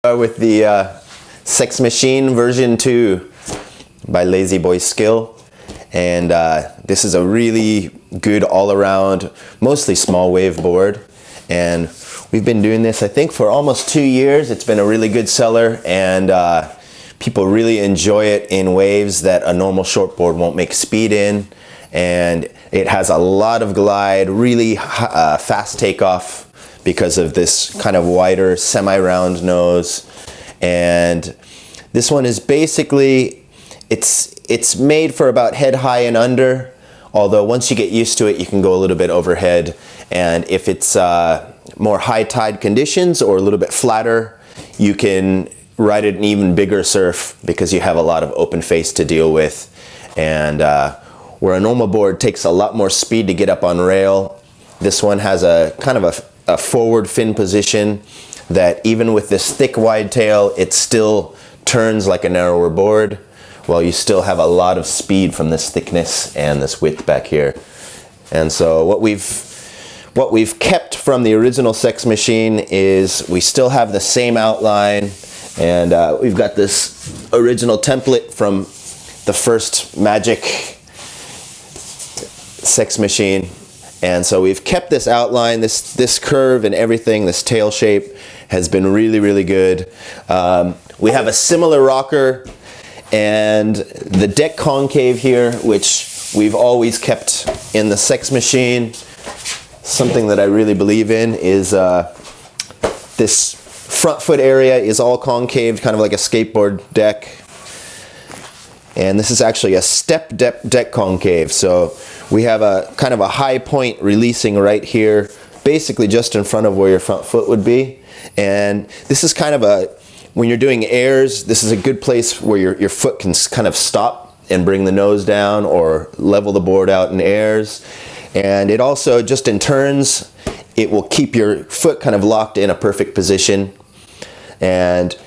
With the Sex Machine version 2 by LAZYBOYSKILL, and this is a really good all-around, mostly small wave board, and we've been doing this I think for almost 2 years. It's been a really good seller, and people really enjoy it in waves that a normal shortboard won't make speed in, and it has a lot of glide, really fast takeoff because of this kind of wider semi-round nose. And this one is basically, it's made for about head high and under, although once you get used to it you can go a little bit overhead, and if it's more high tide conditions or a little bit flatter, you can ride it in even bigger surf because you have a lot of open face to deal with. And where a normal board takes a lot more speed to get up on rail, this one has a kind of a forward fin position that even with this thick wide tail, it still turns like a narrower board, while you still have a lot of speed from this thickness and this width back here. And so what we've kept from the original Sex Machine is we still have the same outline, and we've got this original template from the first Magic Sex Machine. And so we've kept this outline, this curve and everything, this tail shape has been really, really good. We have a similar rocker and the deck concave here, which we've always kept in the Sex Machine. Something that I really believe in is this front foot area is all concave, kind of like a skateboard deck. And this is actually a step deck concave. So we have a kind of a high point releasing right here, basically just in front of where your front foot would be. And this is kind of when you're doing airs, this is a good place where your foot can kind of stop and bring the nose down or level the board out in airs. And it also, just in turns, it will keep your foot kind of locked in a perfect position. And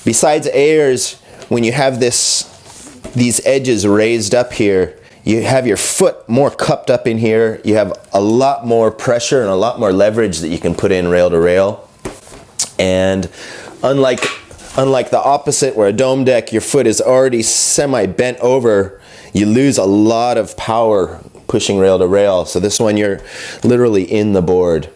besides airs, when you have these edges raised up here, you have your foot more cupped up in here. You have a lot more pressure and a lot more leverage that you can put in rail to rail. And unlike the opposite, where a dome deck, your foot is already semi-bent over, you lose a lot of power pushing rail to rail. So this one, you're literally in the board.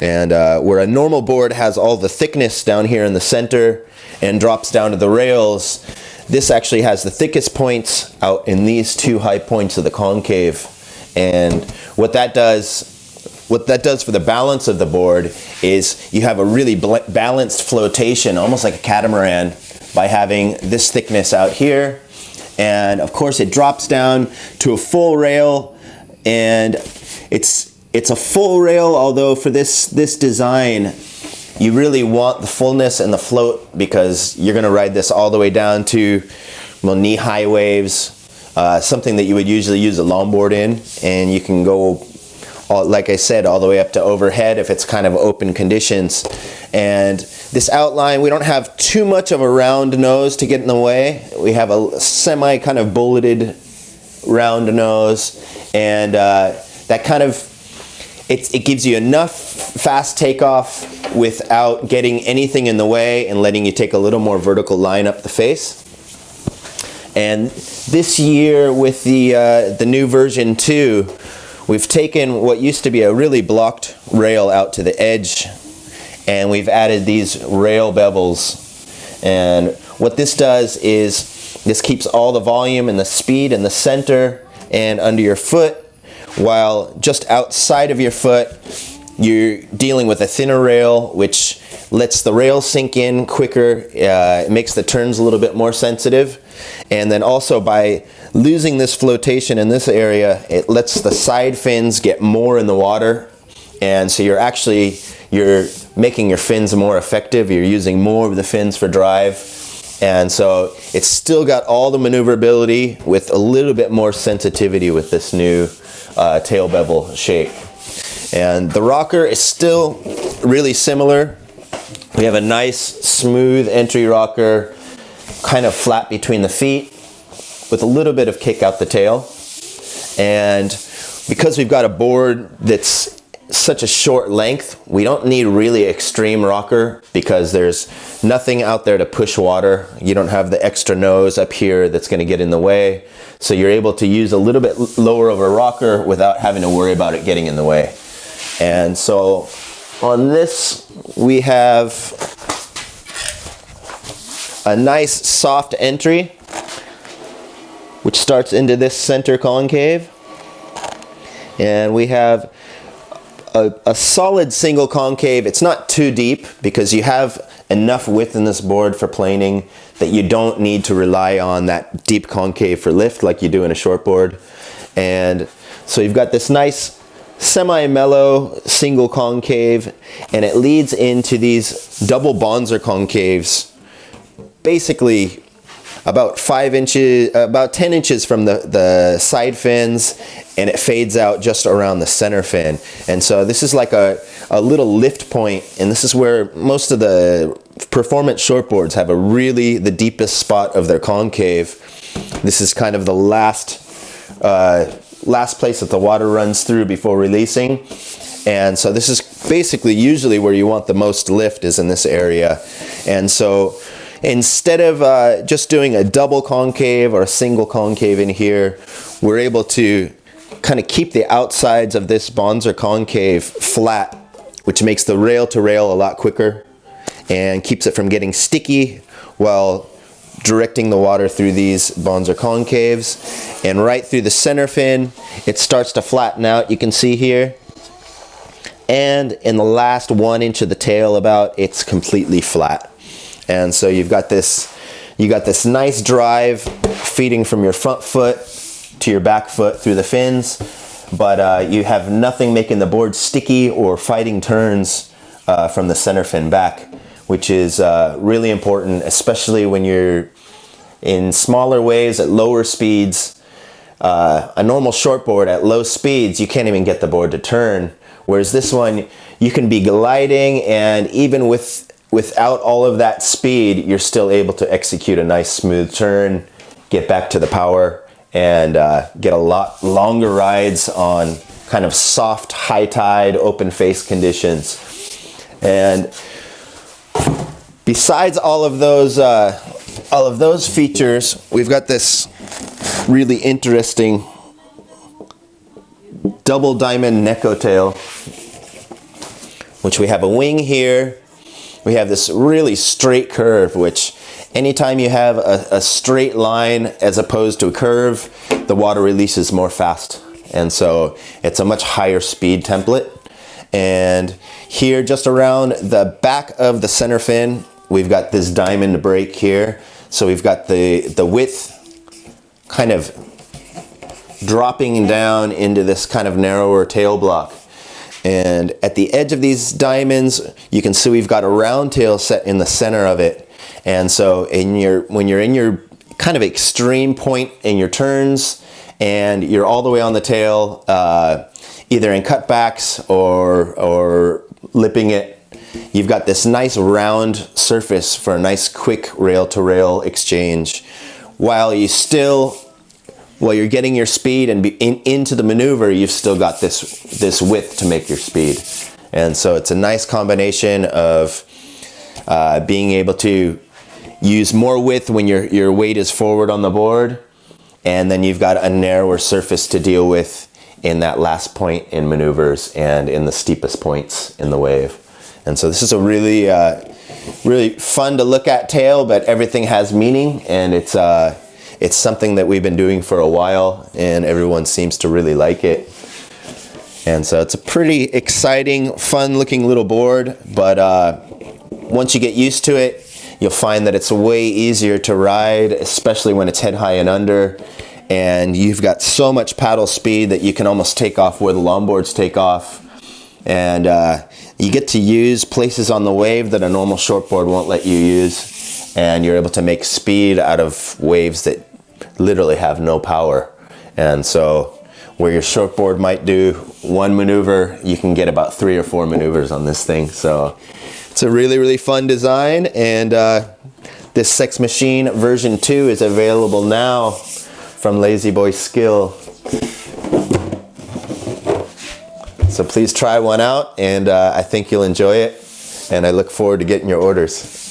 And where a normal board has all the thickness down here in the center and drops down to the rails, this actually has the thickest points out in these two high points of the concave. And what that does for the balance of the board is you have a really balanced flotation, almost like a catamaran, by having this thickness out here. And of course it drops down to a full rail, and it's a full rail, although for this design you really want the fullness and the float, because you're going to ride this all the way down to, well, knee-high waves, something that you would usually use a longboard in, and you can go, like I said, all the way up to overhead if it's kind of open conditions. And this outline, we don't have too much of a round nose to get in the way. We have a semi kind of bulleted round nose, and that kind of, it gives you enough fast takeoff without getting anything in the way and letting you take a little more vertical line up the face. And this year with the new version 2, we've taken what used to be a really blocked rail out to the edge, and we've added these rail bevels. And what this does is this keeps all the volume and the speed in the center and under your foot, while just outside of your foot you're dealing with a thinner rail, which lets the rail sink in quicker. It makes the turns a little bit more sensitive, and then also by losing this flotation in this area, it lets the side fins get more in the water, and so you're making your fins more effective. You're using more of the fins for drive, and so it's still got all the maneuverability with a little bit more sensitivity with this new tail bevel shape. And the rocker is still really similar. We have a nice smooth entry rocker, kind of flat between the feet, with a little bit of kick out the tail. And because we've got a board that's such a short length, we don't need really extreme rocker because there's nothing out there to push water. You don't have the extra nose up here that's going to get in the way. So you're able to use a little bit lower of a rocker without having to worry about it getting in the way. And so on this, we have a nice soft entry, which starts into this center concave. And we have a solid single concave. It's not too deep because you have enough width in this board for planing that you don't need to rely on that deep concave for lift like you do in a short board. And so you've got this nice semi-mellow single concave, and it leads into these double bonzer concaves, basically about 10 inches from the side fins, and it fades out just around the center fin. And so this is like a little lift point, and this is where most of the performance shortboards have the deepest spot of their concave. This is kind of the last place that the water runs through before releasing. And so this is basically usually where you want the most lift, is in this area. And so instead of just doing a double concave or a single concave in here, we're able to kind of keep the outsides of this bonzer concave flat, which makes the rail to rail a lot quicker and keeps it from getting sticky while directing the water through these bonzer concaves. And right through the center fin, it starts to flatten out, you can see here. And in the last 1 inch of the tail it's completely flat. And so you got this nice drive feeding from your front foot to your back foot through the fins, but you have nothing making the board sticky or fighting turns from the center fin back, which is really important, especially when you're in smaller waves at lower speeds. A normal shortboard at low speeds, you can't even get the board to turn, whereas this one, you can be gliding, and even without all of that speed, you're still able to execute a nice smooth turn, get back to the power, and get a lot longer rides on kind of soft, high tide, open face conditions. And besides all of those features, we've got this really interesting double diamond Necco tail, which we have a wing here. We have this really straight curve, which anytime you have a straight line as opposed to a curve, the water releases more fast. And so it's a much higher speed template. And here, just around the back of the center fin, we've got this diamond break here. So we've got the width kind of dropping down into this kind of narrower tail block. And at the edge of these diamonds, you can see we've got a round tail set in the center of it. And so when you're in your kind of extreme point in your turns, and you're all the way on the tail, either in cutbacks or lipping it, you've got this nice round surface for a nice quick rail-to-rail exchange, while you're getting your speed and into the maneuver, you've still got this width to make your speed. And so it's a nice combination of being able to use more width when your weight is forward on the board, and then you've got a narrower surface to deal with in that last point in maneuvers and in the steepest points in the wave. And so this is a really fun to look at tail, but everything has meaning, and it's something that we've been doing for a while, and everyone seems to really like it. And so it's a pretty exciting, fun looking little board, but once you get used to it, you'll find that it's way easier to ride, especially when it's head high and under, and you've got so much paddle speed that you can almost take off where the longboards take off. And you get to use places on the wave that a normal shortboard won't let you use, and you're able to make speed out of waves that literally have no power. And so where your shortboard might do one maneuver, you can get about 3 or 4 maneuvers on this thing. So it's a really fun design, and this Sex Machine version 2 is available now from LAZYBOYSKILL. So please try one out, and I think you'll enjoy it. And I look forward to getting your orders.